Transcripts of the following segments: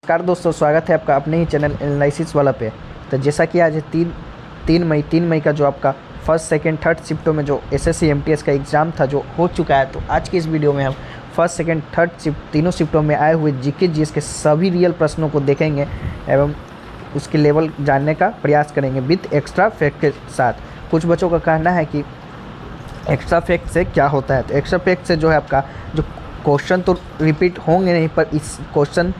नमस्कार दोस्तों, स्वागत है आपका अपने ही चैनल एनालिसिस वाला पे। तो जैसा कि आज है तीन मई का जो आपका फर्स्ट सेकंड थर्ड शिफ्टों में जो एसएससी एमटीएस का एग्ज़ाम था जो हो चुका है। तो आज की इस वीडियो में हम फर्स्ट सेकंड थर्ड शिफ्ट तीनों शिफ्टों में आए हुए जीके जीएस के सभी रियल प्रश्नों को देखेंगे एवं उसके लेवल जानने का प्रयास करेंगे विद एक्स्ट्रा फैक्ट के साथ। कुछ बच्चों का कहना है कि एक्स्ट्रा फैक्ट से क्या होता है। तो एक्स्ट्रा फैक्ट से जो है आपका जो क्वेश्चन तो रिपीट होंगे नहीं, पर इस क्वेश्चन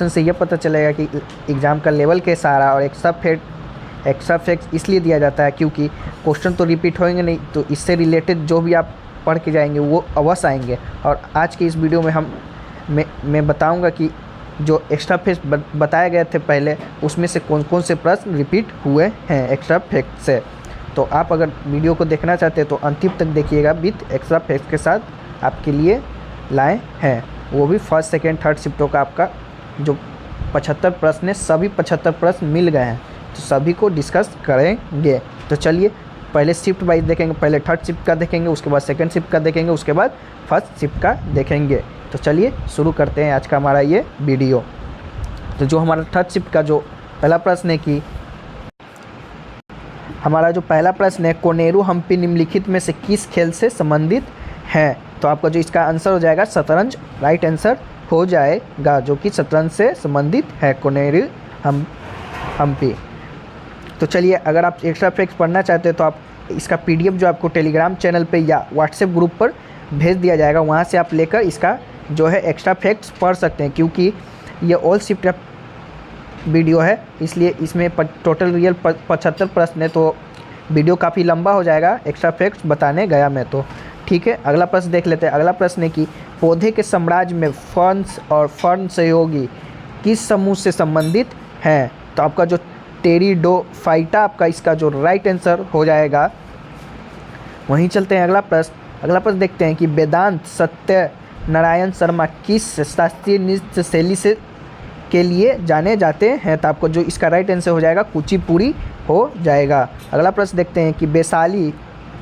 से ये पता चलेगा कि एग्ज़ाम का लेवल कैसा आ रहा है। और एक्स्ट्रा फैक्ट इसलिए दिया जाता है क्योंकि क्वेश्चन तो रिपीट होंगे नहीं, तो इससे रिलेटेड जो भी आप पढ़ के जाएंगे वो अवश्य आएंगे। और आज की इस वीडियो में मैं बताऊंगा कि जो एक्स्ट्रा फैक्ट बताए गए थे पहले, उसमें से कौन कौन से प्रश्न रिपीट हुए हैं एक्स्ट्रा फैक्ट से। तो आप अगर वीडियो को देखना चाहते हैं तो अंतिम तक देखिएगा। विथ एक्स्ट्रा फैक्ट के साथ आपके लिए लाए हैं, वो भी फर्स्ट सेकेंड थर्ड शिफ्टों का आपका जो 75 प्रश्न है, सभी 75 प्रश्न मिल गए हैं, तो सभी को डिस्कस करेंगे। तो चलिए पहले शिफ्ट वाइज देखेंगे, पहले थर्ड शिफ्ट का देखेंगे, उसके बाद सेकंड शिफ्ट का देखेंगे, उसके बाद फर्स्ट शिफ्ट का देखेंगे। तो चलिए शुरू करते हैं आज का हमारा ये वीडियो। तो जो हमारा थर्ड शिफ्ट का जो पहला प्रश्न है कि हमारा जो पहला प्रश्न है, कोनेरू हम्पी निम्नलिखित में से किस खेल से संबंधित है। तो आपका जो इसका आंसर हो जाएगा शतरंज, राइट आंसर हो जाएगा, जो कि शतरंज से संबंधित है कोनेरू हम्पी। तो चलिए अगर आप एक्स्ट्रा फैक्ट्स पढ़ना चाहते हैं तो आप इसका पीडीएफ जो आपको टेलीग्राम चैनल पे या व्हाट्सएप ग्रुप पर भेज दिया जाएगा, वहाँ से आप लेकर इसका जो है एक्स्ट्रा फैक्ट्स पढ़ सकते हैं। क्योंकि ये ऑल शिफ्ट का वीडियो है, इसलिए इसमें टोटल रियल 75 प्रश्न है, तो वीडियो काफ़ी लंबा हो जाएगा एक्स्ट्रा फैक्ट्स बताने गया मैं। तो ठीक है, अगला प्रश्न देख लेते हैं। अगला प्रश्न है कि पौधे के साम्राज्य में फर्न्स और फर्न सहयोगी किस समूह से संबंधित हैं। तो आपका जो टेरिडोफाइटा आपका इसका जो राइट आंसर हो जाएगा। वहीं चलते हैं अगला प्रश्न देखते हैं कि वेदांत सत्य नारायण शर्मा किस शास्त्रीय नृत्य शैली से के लिए जाने जाते हैं। तो आपको जो इसका राइट आंसर हो जाएगा कुचिपुड़ी हो जाएगा। अगला प्रश्न देखते हैं कि वैशाली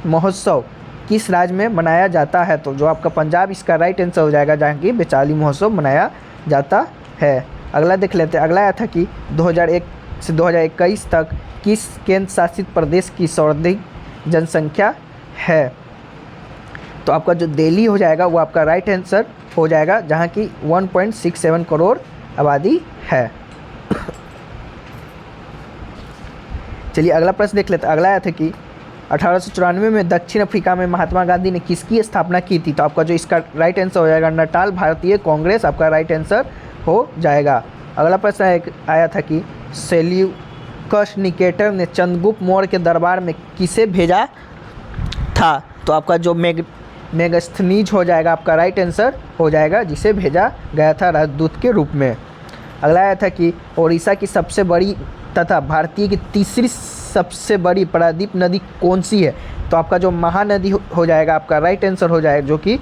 महोत्सव किस राज्य में मनाया जाता है। तो जो आपका पंजाब इसका राइट आंसर हो जाएगा, जहाँ की वैशाली महोत्सव मनाया जाता है। अगला देख लेते हैं। अगला आया था कि 2001 से 2021 तक किस केंद्र शासित प्रदेश की सर्वाधिक जनसंख्या है। तो आपका जो दिल्ली हो जाएगा वो आपका राइट आंसर हो जाएगा, जहाँ की 1.67 करोड़ आबादी है। चलिए अगला प्रश्न देख लेते हैं। अगला आया था कि 1894 में दक्षिण अफ्रीका में महात्मा गांधी ने किसकी स्थापना की थी। तो आपका जो इसका राइट आंसर हो जाएगा नटाल भारतीय कांग्रेस आपका राइट आंसर हो जाएगा। अगला प्रश्न आया था कि सेल्यूकस निकेटर ने चंद्रगुप्त मौर्य के दरबार में किसे भेजा था। तो आपका जो मेगस्थनीज हो जाएगा आपका राइट आंसर हो जाएगा, जिसे भेजा गया था राजदूत के रूप में। अगला आया था कि ओडिशा की सबसे बड़ी तथा भारतीय की तीसरी सबसे बड़ी प्रायद्वीप नदी कौन सी है। तो आपका जो महानदी हो जाएगा आपका राइट आंसर हो जाएगा, जो कि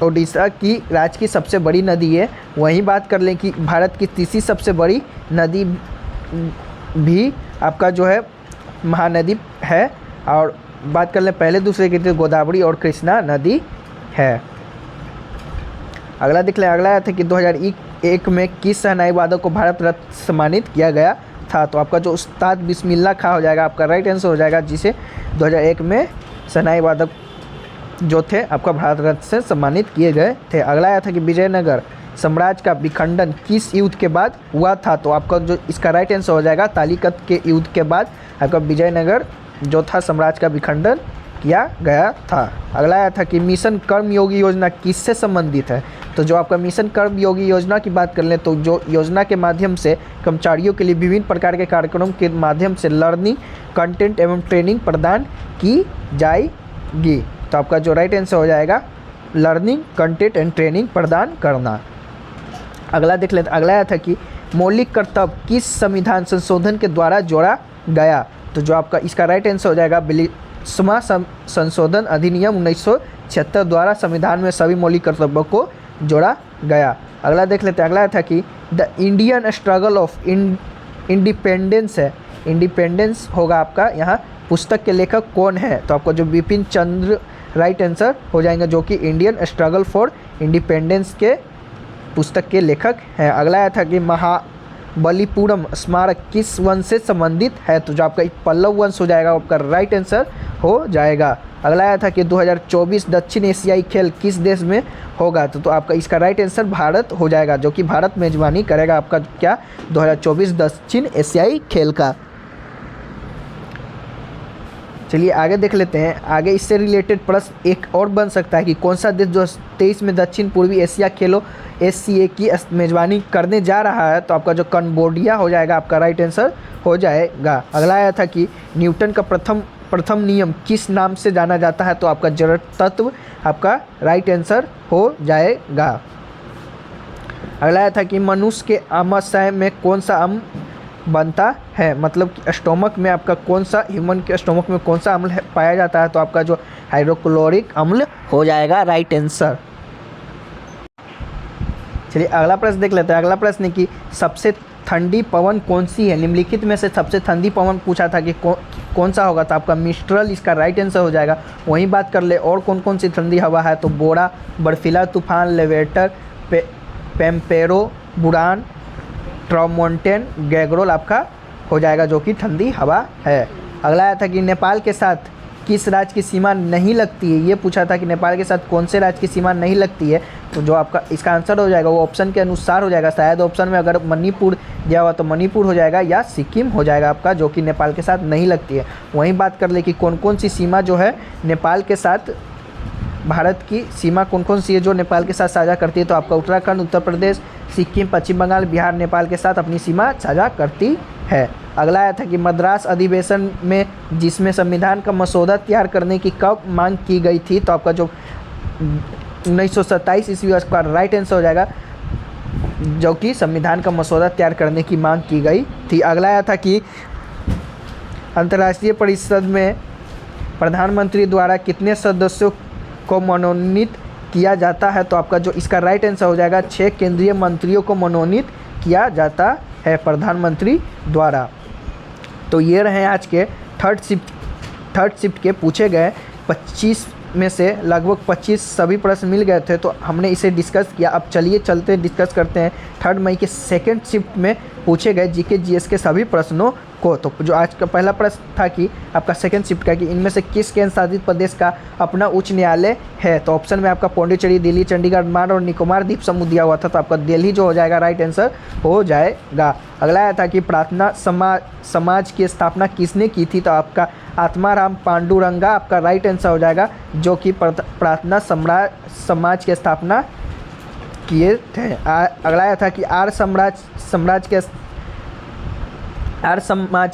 ओडिशा की राज्य की सबसे बड़ी नदी है। वहीं बात कर लें कि भारत की तीसरी सबसे बड़ी नदी भी आपका जो है महानदी है। और बात कर लें पहले दूसरे की तो गोदावरी और कृष्णा नदी है। अगला देख लें। अगला आया था कि 2001 में किस शहनाई वादक को भारत रत्न सम्मानित किया गया था। तो आपका जो उस्ताद बिस्मिल्लाह खां हो जाएगा आपका राइट आंसर हो जाएगा, जिसे 2001 में शहनाई वादक जो थे आपका भारत रत्न से सम्मानित किए गए थे। अगला आया था कि विजयनगर साम्राज्य का विखंडन किस युद्ध के बाद हुआ था। तो आपका जो इसका राइट आंसर हो जाएगा तालिकत के युद्ध के बाद आपका विजयनगर जो था साम्राज्य का विखंडन किया गया था। अगला आया था कि मिशन कर्मयोगी योजना किससे संबंधित है। तो जो आपका मिशन कर्मयोगी योजना की बात कर लें तो जो योजना के माध्यम से कर्मचारियों के लिए विभिन्न प्रकार के कार्यक्रमों के माध्यम से लर्निंग कंटेंट एवं ट्रेनिंग प्रदान की जाएगी। तो आपका जो राइट आंसर हो जाएगा लर्निंग कंटेंट एंड ट्रेनिंग प्रदान करना। अगला देख लेते। अगला आया था कि मौलिक कर्तव्य किस संविधान संशोधन के द्वारा जोड़ा गया। तो जो आपका इसका राइट आंसर हो जाएगा 42वां संशोधन अधिनियम 1976 द्वारा संविधान में सभी मौलिक कर्तव्यों को जोड़ा गया। अगला देख लेते हैं। अगला था कि the Indian struggle of independence है, इंडिपेंडेंस होगा आपका यहाँ पुस्तक के लेखक कौन है। तो आपको जो बिपिन चंद्र राइट आंसर हो जाएंगे, जो कि इंडियन स्ट्रगल फॉर इंडिपेंडेंस के पुस्तक के लेखक हैं। अगला आया था कि बलिपुरम स्मारक किस वंश से संबंधित है? तो जो आपका पल्लव वंश हो जाएगा, आपका राइट आंसर हो जाएगा। अगला आया था कि 2024 दक्षिण एशियाई खेल किस देश में होगा? तो आपका इसका राइट आंसर भारत हो जाएगा, जो कि भारत मेजबानी करेगा आपका क्या 2024 दक्षिण एशियाई खेल का। चलिए आगे देख लेते हैं। आगे इससे रिलेटेड प्रश्न एक और बन सकता है कि कौन सा देश 2023 में दक्षिण पूर्वी एशिया खेलों SCA की मेजबानी करने जा रहा है? तो आपका जो कंबोडिया हो जाएगा, आपका राइट आंसर हो जाएगा। अगला आया था कि न्यूटन का प्रथम नियम किस नाम से जाना जाता है? तो आपका जड़ तत्व आपका राइट आंसर हो जाएगा। अगला आया था कि मनुष्य के आमाशय में कौन सा अम्ल बनता है? मतलब कि स्टोमक में आपका कौन सा, ह्यूमन के स्टोमक में कौन सा अम्ल पाया जाता है? तो आपका जो हाइड्रोक्लोरिक अम्ल हो जाएगा राइट आंसर। चलिए अगला प्रश्न देख लेते हैं। अगला प्रश्न है कि सबसे ठंडी पवन कौन सी है? निम्नलिखित में से सबसे ठंडी पवन पूछा था कि कौन सा होगा? तो आपका मिस्ट्रल इसका राइट आंसर हो जाएगा। वहीं बात कर ले और कौन कौन सी ठंडी हवा है? तो बोरा, बर्फीला तूफान, लेवेटर, पेम्पेरो, बुरान, ट्रामोंटेन, गैग्रोल आपका हो जाएगा, जो कि ठंडी हवा है। अगला आया था कि नेपाल के साथ किस राज्य की सीमा नहीं लगती है? ये पूछा था कि नेपाल के साथ कौन से राज्य की सीमा नहीं लगती है? तो जो आपका इसका आंसर हो जाएगा वो ऑप्शन के अनुसार हो जाएगा। शायद ऑप्शन में अगर मणिपुर दिया हुआ तो मणिपुर हो जाएगा या सिक्किम हो जाएगा आपका, जो कि नेपाल के साथ नहीं लगती है। वहीं बात कर ले कि कौन कौन सी सीमा जो है नेपाल के साथ, भारत की सीमा कौन कौन सी है जो नेपाल के साथ साझा करती है? तो आपका उत्तराखंड, उत्तर प्रदेश, सिक्किम, पश्चिम बंगाल, बिहार नेपाल के साथ अपनी सीमा साझा करती है। अगला आया था कि मद्रास अधिवेशन में जिसमें संविधान का मसौदा तैयार करने की कब मांग की गई थी? तो आपका जो 1927 ईस्वी का राइट आंसर हो जाएगा, जो कि संविधान का मसौदा तैयार करने की मांग की गई थी। अगला आया था कि अंतर्राष्ट्रीय परिषद में प्रधानमंत्री द्वारा कितने सदस्यों को मनोनीत किया जाता है? तो आपका जो इसका राइट आंसर हो जाएगा 6 केंद्रीय मंत्रियों को मनोनीत किया जाता है प्रधानमंत्री द्वारा। तो ये रहे आज के थर्ड शिफ्ट के पूछे गए 25 में से लगभग 25 सभी प्रश्न मिल गए थे, तो हमने इसे डिस्कस किया। अब चलिए चलते डिस्कस करते हैं 3 मई के सेकेंड शिफ्ट में पूछे गए जीके जीएस के सभी प्रश्नों को। तो जो आज का पहला प्रश्न था कि आपका सेकेंड शिफ्ट का कि इनमें से किस केंद्र शासित प्रदेश का अपना उच्च न्यायालय है? तो ऑप्शन में आपका पौंडीचेरी, दिल्ली, चंडीगढ़, अंडमान और निकोबार द्वीप समूह दिया हुआ था, तो आपका दिल्ली जो हो जाएगा राइट आंसर हो जाएगा। अगला आया था कि प्रार्थना समाज की स्थापना किसने की थी? तो आपका आत्माराम पांडुरंगा आपका राइट आंसर हो जाएगा, जो कि प्रार्थना समाज की स्थापना किए थे। अगला आया था कि आर्य समाज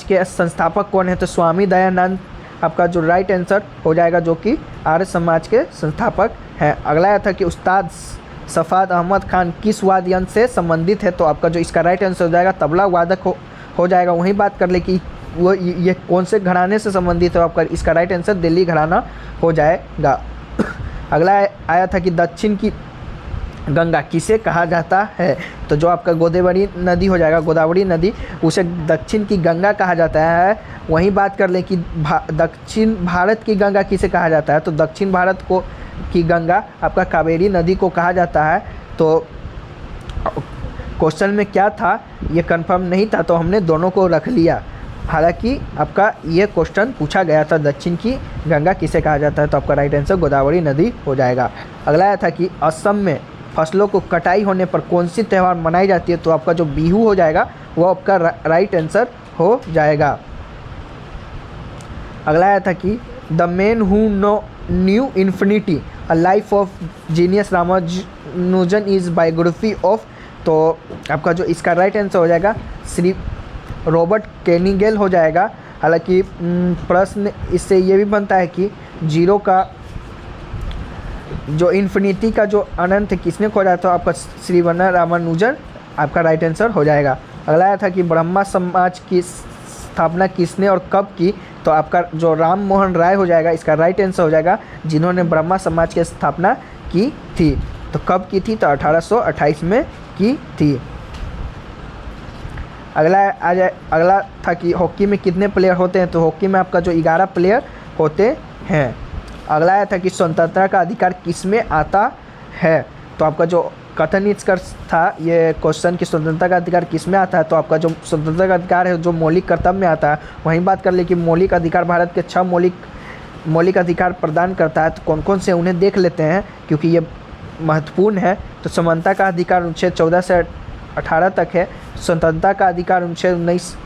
के संस्थापक कौन है? तो स्वामी दयानंद आपका जो राइट आंसर हो जाएगा, जो कि आर्य समाज के संस्थापक हैं। अगला आया था कि उस्ताद सफ़ाद अहमद खान किस वाद्य यंत्र से संबंधित है? तो आपका जो इसका राइट आंसर हो जाएगा तबला वादक हो जाएगा। वहीं बात कर ले कि वो ये कौन से घराने से संबंधित है? आपका इसका राइट आंसर दिल्ली घराना हो जाएगा। अगला आया था कि दक्षिण की गंगा किसे कहा जाता है? तो जो आपका गोदावरी नदी हो जाएगा, गोदावरी नदी, उसे दक्षिण की गंगा कहा जाता है। वहीं बात कर लें कि दक्षिण भारत की गंगा किसे कहा जाता है? तो दक्षिण भारत को की गंगा आपका कावेरी नदी को कहा जाता है। तो क्वेश्चन में क्या था ये कंफर्म नहीं था, तो हमने दोनों को रख लिया। हालांकि आपका ये क्वेश्चन पूछा गया था दक्षिण की गंगा किसे कहा जाता है, तो आपका राइट आंसर गोदावरी नदी हो जाएगा। अगला आया था कि असम में फसलों को कटाई होने पर कौन सी त्यौहार मनाई जाती है? तो आपका जो बिहू हो जाएगा वो आपका राइट आंसर हो जाएगा। अगला आया था कि the man who knew infinity a life of genius Ramanujan is biography of, तो आपका जो इसका राइट आंसर हो जाएगा श्री रॉबर्ट केनिगेल हो जाएगा। हालांकि प्रश्न इससे ये भी बनता है कि जीरो का जो इन्फिनिटी का जो अनंत किसने खोजा? तो आपका श्री रामानुजन आपका राइट आंसर हो जाएगा। अगला आया था कि ब्रह्मा समाज की स्थापना किसने और कब की? तो आपका जो राम मोहन राय हो जाएगा, इसका राइट आंसर हो जाएगा, जिन्होंने ब्रह्मा समाज की स्थापना की थी। तो कब की थी? तो 1828 में की थी। अगला था कि हॉकी में कितने प्लेयर होते हैं? तो हॉकी में आपका जो 11 प्लेयर होते हैं। अगला आया था कि स्वतंत्रता का अधिकार किस में आता है? तो आपका जो कथन इसका था ये क्वेश्चन की स्वतंत्रता का अधिकार किस में आता है, तो आपका जो स्वतंत्रता का अधिकार है जो मौलिक कर्तव्य में आता है। वहीं बात कर ले कि मौलिक अधिकार भारत के 6 मौलिक अधिकार प्रदान करता है, तो कौन कौन से उन्हें देख लेते हैं क्योंकि ये महत्वपूर्ण है। तो समानता का अधिकार अनुच्छेद 14 से 18 तक है, स्वतंत्रता का अधिकार अनुच्छेद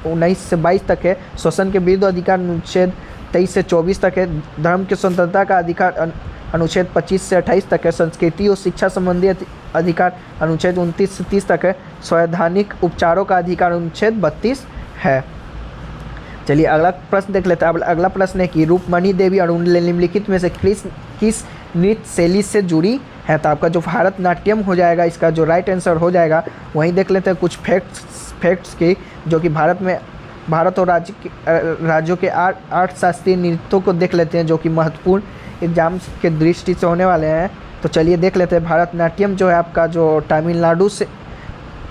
19 से 22 तक है, शोषण के विरुद्ध अधिकार अनुच्छेद 23 से 24 तक है, धर्म की स्वतंत्रता का अधिकार अनुच्छेद 25 से 28 तक है, संस्कृति और शिक्षा संबंधी अधिकार अनुच्छेद 29 से 30 तक है, संवैधानिक उपचारों का अधिकार अनुच्छेद 32 है। चलिए अगला प्रश्न देख लेते हैं। अब अगला प्रश्न है कि रूपमणि देवी अरुण निम्नलिखित में से किस नृत्य शैली से जुड़ी है, तो आपका जो भारतनाट्यम हो जाएगा इसका जो राइट आंसर हो जाएगा। वहीं देख लेते हैं कुछ फैक्ट्स की जो कि भारत और राज्यों के 8 शास्त्रीय नृत्यों को देख लेते हैं जो कि महत्वपूर्ण एग्जाम्स के दृष्टि से होने वाले हैं। तो चलिए देख लेते हैं। भारतनाट्यम जो है आपका जो तमिलनाडु से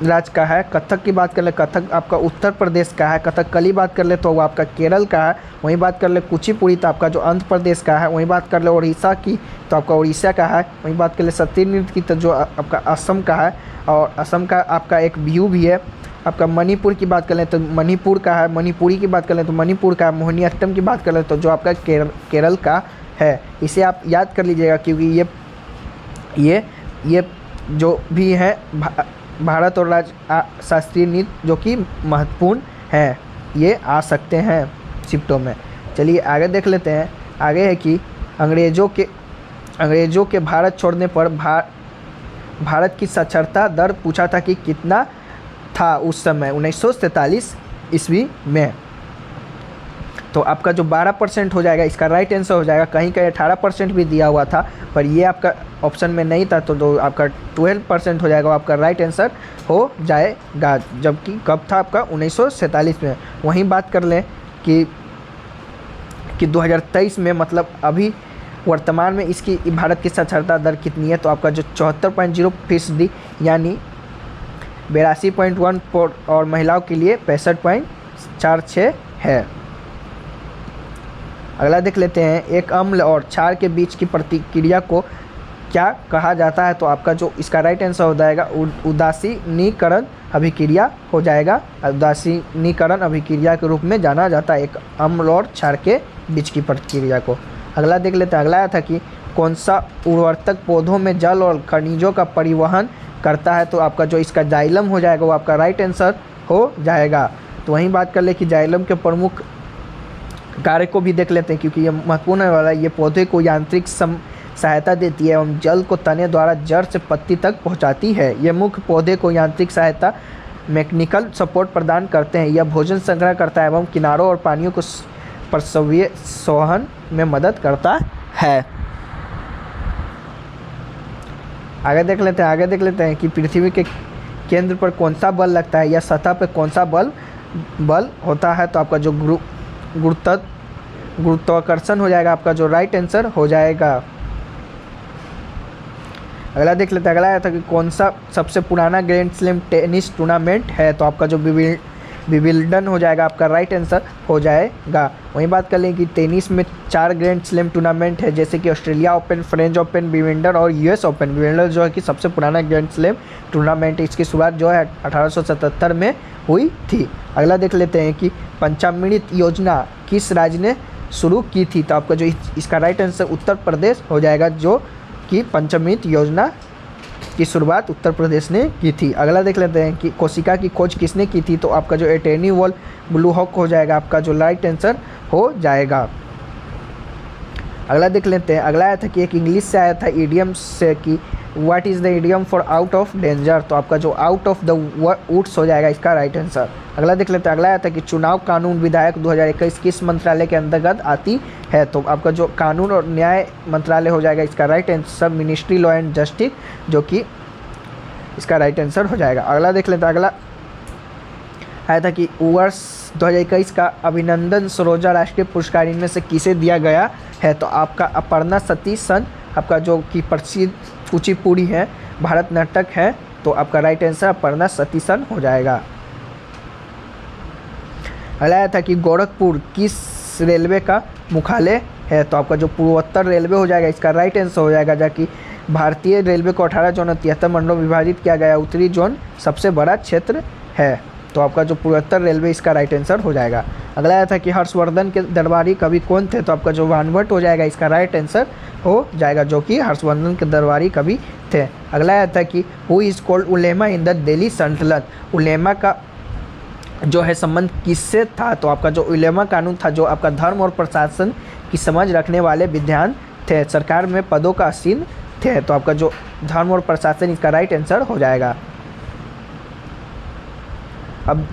राज्य का है। कथक की बात कर ले, कथक आपका उत्तर प्रदेश का है। कथकली बात कर ले तो वो आपका केरल का है। वहीं बात कर ले कुचिपुड़ी तो आपका जो आंध्र प्रदेश का है। वहीं बात कर ले उड़ीसा की तो आपका उड़ीसा का है। वहीं बात कर ले सत्ती नृत्य की तो जो आपका असम का है, और असम का आपका एक बिहू भी है। आपका मणिपुर की बात कर लें तो मणिपुर का है। मणिपुरी की बात कर लें तो मणिपुर का है। मोहिनीअट्टम की बात कर लें तो जो आपका केरल का है। इसे आप याद कर लीजिएगा क्योंकि ये जो भी है भारत और राज्य शास्त्रीय नृत्य जो कि महत्वपूर्ण है, ये आ सकते हैं शिफ्टों में। चलिए आगे देख लेते हैं। आगे है कि अंग्रेज़ों के भारत छोड़ने पर भारत की साक्षरता दर पूछा था कि कितना था उस समय 1943 ईस्वी में। तो आपका जो 12% हो जाएगा इसका राइट आंसर हो जाएगा। कहीं कहीं 18% भी दिया हुआ था पर ये आपका ऑप्शन में नहीं था, तो आपका 12% हो जाएगा, वो आपका राइट आंसर हो जाएगा। जबकि कब था आपका 1947 में। वहीं बात कर लें कि 2023 में मतलब अभी वर्तमान में इसकी भारत की साक्षरता दर कितनी है, तो आपका जो 74.0% यानी 82.1 और महिलाओं के लिए 65.46 है। अगला देख लेते हैं। एक अम्ल और क्षार के बीच की प्रतिक्रिया को क्या कहा जाता है, तो आपका जो इसका राइट आंसर हो जाएगा उदासीनीकरण अभिक्रिया हो जाएगा। उदासीनीकरण अभिक्रिया के रूप में जाना जाता है एक अम्ल और क्षार के बीच की प्रतिक्रिया को। अगला देख लेते हैं। अगला आया था कि कौन सा उर्वरक पौधों में जल और खनिजों का परिवहन करता है, तो आपका जो इसका जाइलम हो जाएगा वो आपका राइट आंसर हो जाएगा। तो वहीं बात कर ले कि जाइलम के प्रमुख कार्य को भी देख लेते हैं क्योंकि ये महत्वपूर्ण वाला है। ये पौधे को यांत्रिक सहायता देती है एवं जल को तने द्वारा जड़ से पत्ती तक पहुंचाती है। ये मुख्य पौधे को यांत्रिक सहायता मैकेनिकल सपोर्ट प्रदान करते हैं। यह भोजन संग्रह करता है एवं किनारों और पानियों को प्रसवीय सोहन में मदद करता है। आगे देख लेते हैं कि पृथ्वी के केंद्र पर कौन सा बल लगता है या सतह पर कौन सा बल होता है, तो आपका जो गुरुत्वाकर्षण हो जाएगा आपका जो राइट आंसर हो जाएगा। अगला देख लेते हैं। अगला आया था कि कौन सा सबसे पुराना ग्रैंड स्लैम टेनिस टूर्नामेंट है, तो आपका जो विंबलडन हो जाएगा आपका राइट आंसर हो जाएगा। वहीं बात कर लें कि टेनिस में 4 ग्रैंड स्लैम टूर्नामेंट है जैसे कि Australia open, French open, Wimbledon और यूएस ओपन। विंबलडन जो है कि सबसे पुराना ग्रैंड स्लैम टूर्नामेंट है। इसकी शुरुआत जो है 1877 में हुई थी। अगला देख लेते हैं कि पंचामृत योजना किस राज्य ने शुरू की थी, तो आपका जो इसका राइट आंसर उत्तर प्रदेश हो जाएगा जो कि पंचामृत योजना की शुरुआत उत्तर प्रदेश ने की थी। अगला देख लेते हैं कि कोशिका की खोज किसने की थी, तो आपका जो एटर्नी वॉल ब्लू हॉक हो जाएगा आपका जो राइट आंसर हो जाएगा। अगला देख लेते हैं। अगला आया था कि एक इंग्लिश से आया था इडियम से कि what is the idiom for out of danger, तो आपका जो आउट ऑफ द वुड्स हो जाएगा इसका राइट आंसर। अगला देख लेते हैं। अगला आया था कि चुनाव कानून विधायक 2021 किस मंत्रालय के अंतर्गत आती है, तो आपका जो कानून और न्याय मंत्रालय हो जाएगा इसका right answer ministry law and justice जो कि इसका राइट आंसर हो जाएगा। अगला देख लेते हैं। अगला आया था कि वर्ष 2021 का अभिनंदन सरोजा राष्ट्रीय पुरस्कार इनमें से किसे दिया गया है, तो आपका अपर्णा सतीशन आपका जो कि प्रसिद्ध कुचिपुड़ी है, भारतनाट्यम है, तो आपका राइट आंसर अपर्णा सतीशन हो जाएगा। अगला आया था कि गोरखपुर किस रेलवे का मुख्यालय है, तो आपका जो पूर्वोत्तर रेलवे हो जाएगा इसका राइट आंसर हो जाएगा, जबकि भारतीय रेलवे को 18 जोन और 73 मंडलों में विभाजित किया गया। उत्तरी जोन सबसे बड़ा क्षेत्र है। तो आपका जो पूर्वोत्तर रेलवे इसका राइट आंसर हो जाएगा। अगला आया था कि हर्षवर्धन के दरबारी कवि कौन थे, तो आपका जो भानुभट्ट हो जाएगा इसका राइट आंसर हो जाएगा, जो कि हर्षवर्धन के दरबारी कवि थे। अगला आया था कि who is called Ulema in the Delhi सल्तनत, उलेमा का जो है संबंध किससे था, तो आपका जो उलेमा कानून था जो आपका धर्म और प्रशासन की समझ रखने वाले विद्वान थे, सरकार में पदों का आसीन थे। तो आपका जो धर्म और प्रशासन इसका राइट आंसर हो जाएगा। अब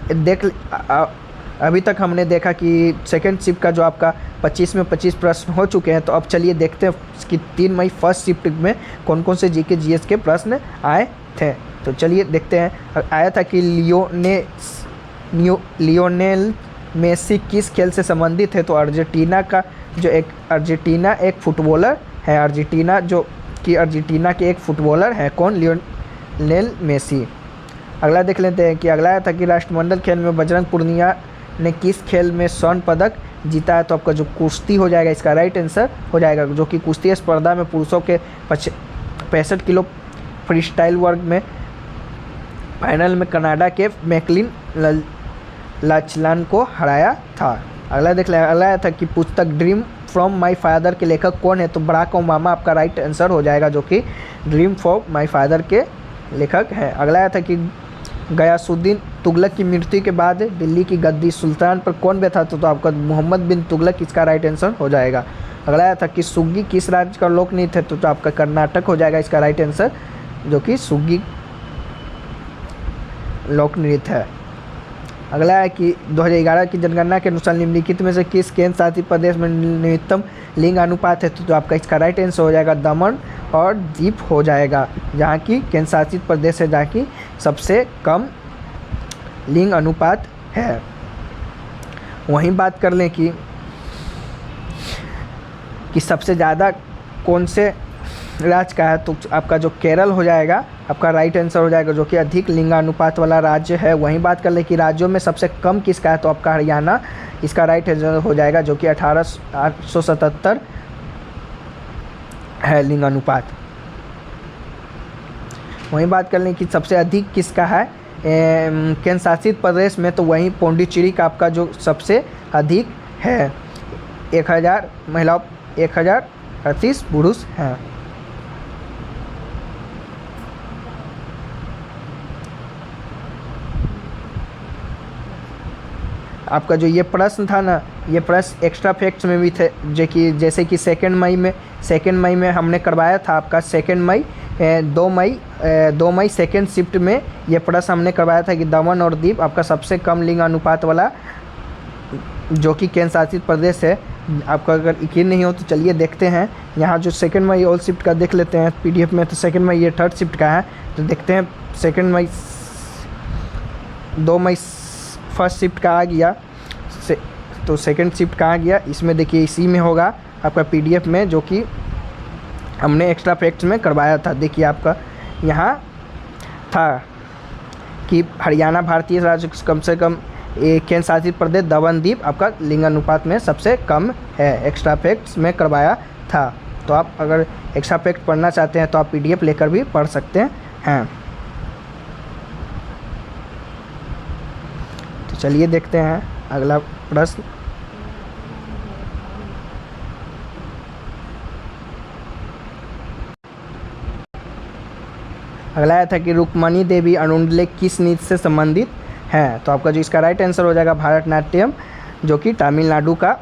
अभी तक हमने देखा कि सेकंड शिफ्ट का जो आपका 25 में 25 प्रश्न हो चुके हैं। तो अब चलिए देखते हैं कि 3 मई फर्स्ट शिफ्ट में कौन कौन से जीके जीएस के प्रश्न आए थे। तो चलिए देखते हैं। आया था कि लियोनेल मेसी किस खेल से संबंधित है, तो अर्जेंटीना एक फुटबॉलर है। अर्जेंटीना के एक फुटबॉलर है, कौन, लियोनेल मेसी। अगला देख लेते हैं कि अगला आया था कि राष्ट्रमंडल खेल में बजरंग पुनिया ने किस खेल में स्वर्ण पदक जीता है, तो आपका जो कुश्ती हो जाएगा इसका राइट आंसर हो जाएगा, जो कि कुश्ती स्पर्धा में पुरुषों के 65 किलो फ्री स्टाइल वर्ग में फाइनल में कनाडा के मैकलिन लाचलान को हराया था। अगला देख लें। अगला आया था कि पुस्तक ड्रीम फ्रॉम माई फादर के लेखक कौन है, तो बराक ओबामा आपका राइट आंसर हो जाएगा, जो कि ड्रीम फ्रॉम माई फादर के लेखक हैं। अगला आया था कि गयासुद्दीन तुगलक की मृत्यु के बाद दिल्ली की गद्दी सुल्तान पर कौन बैठा था, तो आपका मोहम्मद बिन तुगलक इसका राइट आंसर हो जाएगा। अगला आया था कि सुग्गी किस राज्य का लोक नृत्य है, तो आपका कर्नाटक हो जाएगा इसका राइट आंसर, जो कि सुग्गी लोक नृत्य है। अगला है कि 2011 की जनगणना के अनुसार निम्नलिखित में से किस केंद्र शासित प्रदेश में न्यूनतम लिंग अनुपात है, तो आपका इसका राइट आंसर हो जाएगा दमन और दीव हो जाएगा, जहाँ की केंद्र शासित प्रदेश है जहाँ की सबसे कम लिंग अनुपात है। वहीं बात कर लें कि सबसे ज़्यादा कौन से राज्य का है, तो आपका जो केरल हो जाएगा आपका राइट आंसर हो जाएगा, जो कि अधिक लिंगानुपात वाला राज्य है। वहीं बात कर ले कि राज्यों में सबसे कम किसका है, तो आपका हरियाणा इसका राइट आंसर हो जाएगा, जो कि 1877 है लिंगानुपात। वहीं बात कर लें कि सबसे अधिक किसका है केंद्र शासित प्रदेश में, तो वहीं पौंडीचेरी का आपका जो सबसे अधिक है, 1000 महिलाओं 1038 पुरुष हैं। आपका जो ये प्रश्न था ना, ये प्रश्न एक्स्ट्रा फैक्ट्स में भी थे, जो कि जैसे कि सेकेंड मई में हमने करवाया था आपका 2 मई सेकेंड शिफ्ट में ये प्रश्न हमने करवाया था कि दमन और दीव आपका सबसे कम लिंग अनुपात वाला जो कि केंद्र शासित प्रदेश है। आपका अगर यकीन नहीं हो तो चलिए देखते हैं, यहाँ जो सेकेंड मई ऑल शिफ्ट का देख लेते हैं पीडीएफ में। तो सेकेंड मई ये थर्ड शिफ्ट का है, तो देखते हैं 2 मई फर्स्ट शिफ्ट का आ गया, तो सेकंड शिफ्ट कहाँ गया, इसमें देखिए इसी में होगा आपका पीडीएफ में, जो कि हमने एक्स्ट्रा फैक्ट्स में करवाया था। देखिए आपका यहाँ था कि हरियाणा भारतीय राज्य कम से कम केंद्र शासित प्रदेश दमन-दीव आपका लिंगानुपात में सबसे कम है, एक्स्ट्रा फैक्ट्स में करवाया था। तो आप अगर एक्स्ट्रा फैक्ट पढ़ना चाहते हैं तो आप पीडीएफ लेकर भी पढ़ सकते हैं। तो चलिए देखते हैं अगला प्रश्न। अगला आया था कि रुक्मणी देवी अरुणले किस नृत्य से संबंधित हैं, तो आपका जो इसका राइट आंसर हो जाएगा भारतनाट्यम, जो कि तमिलनाडु का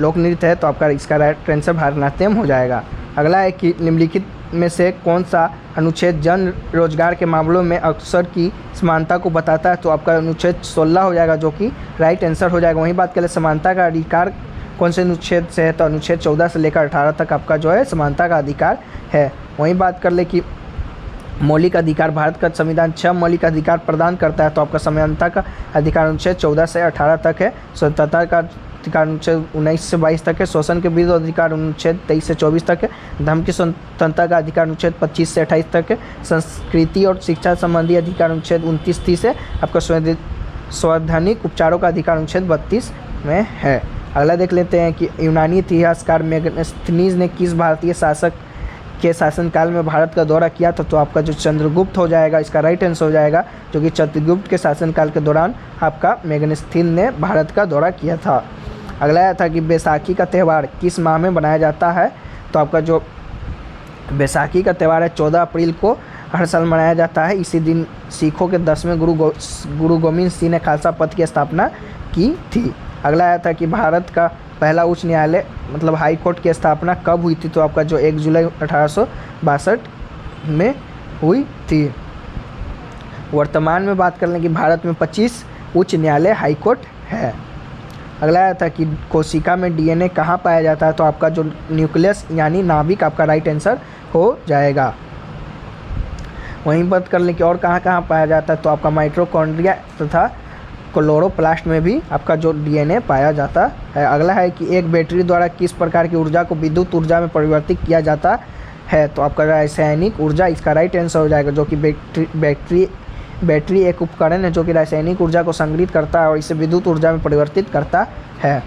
लोक नृत्य है। तो आपका इसका राइट आंसर भारतनाट्यम हो जाएगा। अगला है कि निम्नलिखित में से कौन सा अनुच्छेद जन रोजगार के मामलों में अवसर की समानता को बताता है, तो आपका अनुच्छेद 16 हो जाएगा, जो कि राइट आंसर हो जाएगा। वहीं बात करें समानता का अधिकार कौन से अनुच्छेद से है, तो अनुच्छेद 14 से लेकर 18 तक आपका जो है समानता का अधिकार है। वहीं बात कर ले कि मौलिक अधिकार, भारत का संविधान 6 मौलिक अधिकार प्रदान करता है, तो आपका समानता का अधिकार अनुच्छेद 14 से 18 तक है। स्वतंत्रता का अधिकार अनुच्छेद 19 से 22 तक है। शोषण के विरुद्ध अधिकार अनुच्छेद 23 से 24 तक है। धर्म की स्वतंत्रता का अधिकार अनुच्छेद 25 से 28 तक है। संस्कृति और शिक्षा संबंधी अधिकार अनुच्छेद 29-30 है। आपका संवैधानिक उपचारों का अधिकार अनुच्छेद 32 में है। अगला देख लेते हैं कि यूनानी इतिहासकार मेगस्थनीज ने किस भारतीय शासक के शासनकाल में भारत का दौरा किया था, तो आपका जो चंद्रगुप्त हो जाएगा, इसका राइट आंसर हो जाएगा, जो कि चंद्रगुप्त के शासनकाल के दौरान आपका मेगनस्थीन ने भारत का दौरा किया था। अगला आया था कि बैसाखी का त्यौहार किस माह में मनाया जाता है, तो आपका जो बैसाखी का त्यौहार है 14 अप्रैल को हर साल मनाया जाता है। इसी दिन सिखों के 10वें गुरु गोविंद सिंह ने खालसा पंथ की स्थापना की थी। अगला आया था कि भारत का पहला उच्च न्यायालय मतलब हाई कोर्ट की स्थापना कब हुई थी, तो आपका जो 1 जुलाई 1862 में हुई थी। वर्तमान में बात कर लें कि भारत में 25 उच्च न्यायालय हाई कोर्ट है। अगला आया था कि कोशिका में डीएनए कहाँ पाया जाता है, तो आपका जो न्यूक्लियस यानी नाभिक आपका राइट आंसर हो जाएगा। वहीं बात कर लें कि और कहाँ कहाँ पाया जाता है, तो आपका माइटोकॉन्ड्रिया तथा क्लोरोप्लास्ट में भी आपका जो डीएनए पाया जाता है। अगला है कि एक बैटरी द्वारा किस प्रकार की ऊर्जा को विद्युत ऊर्जा में परिवर्तित किया जाता है, तो आपका रासायनिक ऊर्जा इसका राइट आंसर हो जाएगा, जो कि बैटरी एक उपकरण है जो कि रासायनिक ऊर्जा को संग्रहित करता है और इसे विद्युत ऊर्जा में परिवर्तित करता है।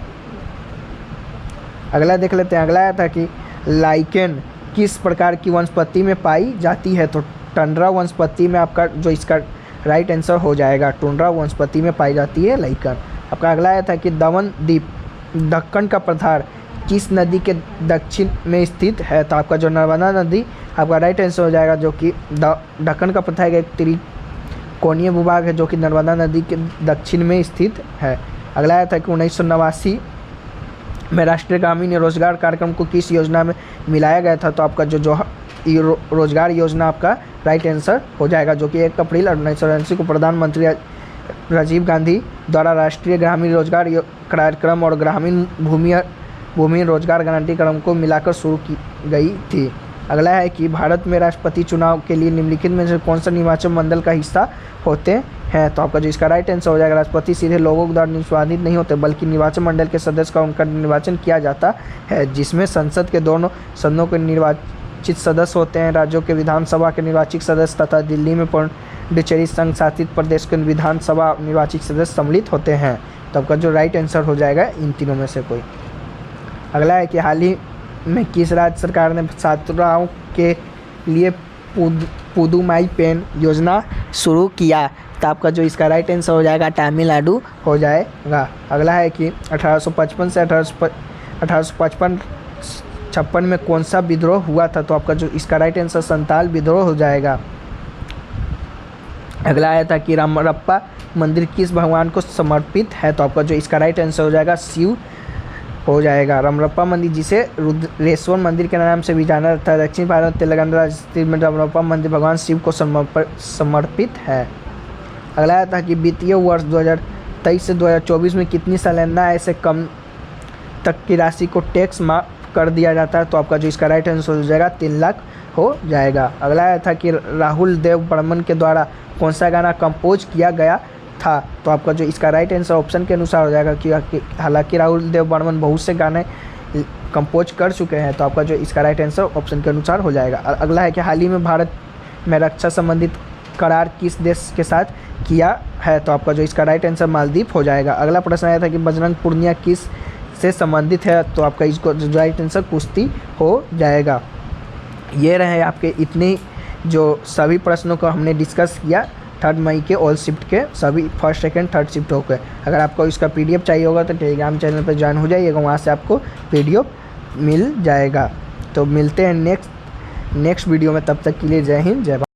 अगला देख लेते हैं। अगला आया था कि लाइकेन किस प्रकार की वनस्पति में पाई जाती है, तो टंड्रा वनस्पति में आपका जो इसका राइट आंसर हो जाएगा, टुंड्रा वनस्पति में पाई जाती है लाइकेन। आपका अगला आया था कि दमन द्वीप दक्कन का प्रधार किस नदी के दक्षिण में स्थित है, तो आपका जो नर्मदा नदी आपका राइट आंसर हो जाएगा, जो कि दक्कन का प्रधार एक त्रिकोणीय भूभाग है जो कि नर्मदा नदी के दक्षिण में स्थित है। अगला आया था कि 1989 में राष्ट्रीय ग्रामीण रोजगार कार्यक्रम को किस योजना में मिलाया गया था, तो आपका जो रोजगार योजना आपका राइट आंसर हो जाएगा, जो कि 1 अप्रैल 1989 को प्रधानमंत्री राजीव गांधी द्वारा राष्ट्रीय ग्रामीण रोजगार कार्यक्रम और ग्रामीण भूमि रोजगार गारंटी कार्यक्रम को मिलाकर शुरू की गई थी। अगला है कि भारत में राष्ट्रपति चुनाव के लिए निम्नलिखित में से कौन सा निर्वाचन मंडल का हिस्सा होते हैं, तो आपका जो इसका राइट आंसर हो जाएगा, राष्ट्रपति सीधे लोगों द्वारा निर्वाचित नहीं होते बल्कि निर्वाचन मंडल के सदस्य का उनका निर्वाचन किया जाता है, जिसमें संसद के दोनों सदनों के निर्वाचित सदस्य होते हैं, राज्यों के विधानसभा के निर्वाचित सदस्य तथा दिल्ली में पुडुचेरी संघ शासित प्रदेश के विधानसभा निर्वाचित सदस्य सम्मिलित होते हैं। तो आपका जो राइट आंसर हो जाएगा इन तीनों में से कोई। अगला है कि हाल ही में किस राज्य सरकार ने छात्राओं के लिए पुदुमाई पेन योजना शुरू किया, तो आपका जो इसका राइट आंसर हो जाएगा तमिलनाडु हो जाएगा। अगला है कि 1855 से 1856 में कौन सा विद्रोह हुआ था, तो आपका जो इसका राइट आंसर संताल विद्रोह हो जाएगा। अगला आया था कि रामरप्पा मंदिर किस भगवान को समर्पित है, तो आपका जो इसका राइट आंसर हो जाएगा शिव हो जाएगा। रामरप्पा मंदिर जिसे रुद्रेश्वर मंदिर के नाम से भी जाना जाता है, दक्षिण भारत तेलंगाना राज्य में रामरप्पा मंदिर भगवान शिव को समर्पित है। अगला आया था कि वित्तीय वर्ष 2023 से 2024 में कितनी सालाना ऐसे कम तक की राशि को टैक्स माफ कर दिया जाता है, तो आपका जो इसका राइट आंसर हो जाएगा 3 लाख हो जाएगा। अगला आया था कि राहुल देव बर्मन के द्वारा कौन सा गाना कंपोज किया गया था, तो आपका जो इसका राइट आंसर ऑप्शन के अनुसार हो जाएगा कि हालांकि राहुल देव बर्मन बहुत से गाने कंपोज कर चुके हैं, तो आपका जो इसका राइट आंसर ऑप्शन के अनुसार हो जाएगा। अगला है कि हाल ही में भारत में रक्षा संबंधित करार किस देश के साथ किया है, तो आपका जो इसका राइट आंसर मालदीव हो जाएगा। अगला प्रश्न आया था कि बजरंग पूर्णिया किस से संबंधित है, तो आपका इसको जो राइट आंसर कुश्ती हो जाएगा। ये रहे आपके इतने जो सभी प्रश्नों को हमने डिस्कस किया 3 मई के ऑल शिफ्ट के सभी फर्स्ट सेकंड थर्ड शिफ्ट हो गए। अगर आपको इसका पीडीएफ चाहिए होगा तो टेलीग्राम चैनल पर ज्वाइन हो जाइएगा, वहाँ से आपको पीडीएफ मिल जाएगा। तो मिलते हैं नेक्स्ट वीडियो में, तब तक के लिए जय हिंद जय भारत।